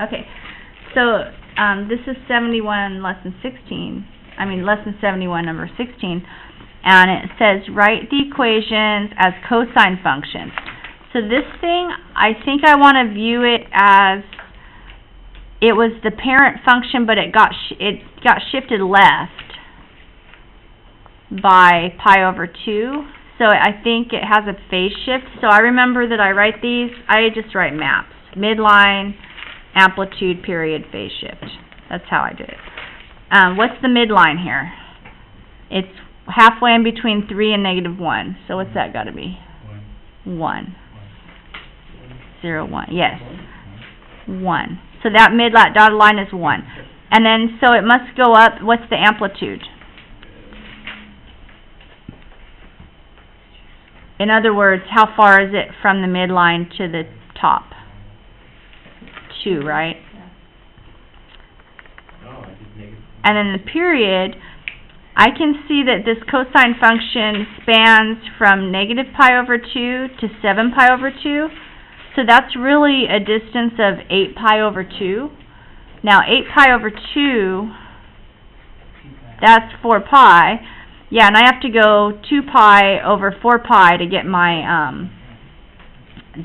Okay, so this is 71 lesson 16, lesson 71 number 16, and it says write the equations as cosine functions. So this thing, I think I want to view it as it was the parent function, but it got shifted left by pi over 2. So I think it has a phase shift. So I remember that I write these, I just write maps, midline, amplitude, period, phase shift. That's how I do it. What's the midline here? It's halfway in between 3 and negative 1. So what's that got to be? 1. 0, 1. Yes. 1. So that midline dotted line is 1. And then, so it must go up. What's the amplitude? In other words, how far is it from the midline to the top? 2, right? And then the period, I can see that this cosine function spans from negative pi over 2 to 7 pi over 2. So that's really a distance of 8 pi over 2. Now 8 pi over 2, that's 4 pi. Yeah, and I have to go 2 pi over 4 pi to get my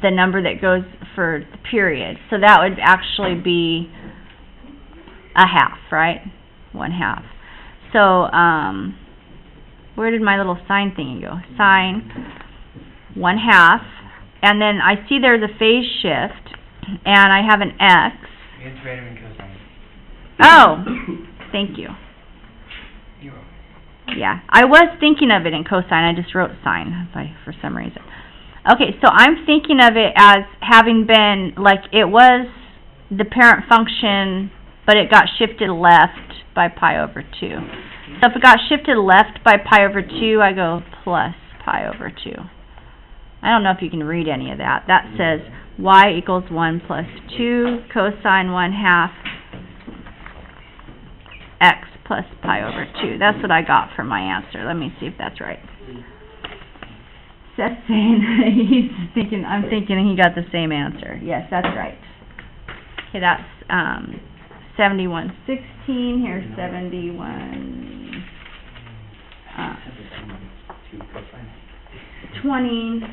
the number that goes for the period. So that would actually be a half, right? 1/2. So where did my little sine thingy go? Sine 1/2, and then I see there's a phase shift, and I have an x. It's right in cosine. Oh, thank you. Yeah, I was thinking of it in cosine. I just wrote sine for some reason. Okay, so I'm thinking of it as having been, like, it was the parent function, but it got shifted left by pi over 2. So if it got shifted left by pi over 2, I go plus pi over 2. I don't know if you can read any of that. That says y equals 1 plus 2 cosine 1/2 x plus pi over 2. That's what I got for my answer. Let me see if that's right. Seth's saying I'm thinking he got the same answer. Yes, that's right. Okay, that's 71:16. Here's 71 20.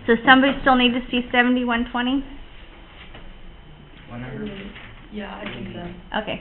So somebody still need to see 71:20? Yeah, I think so. Okay.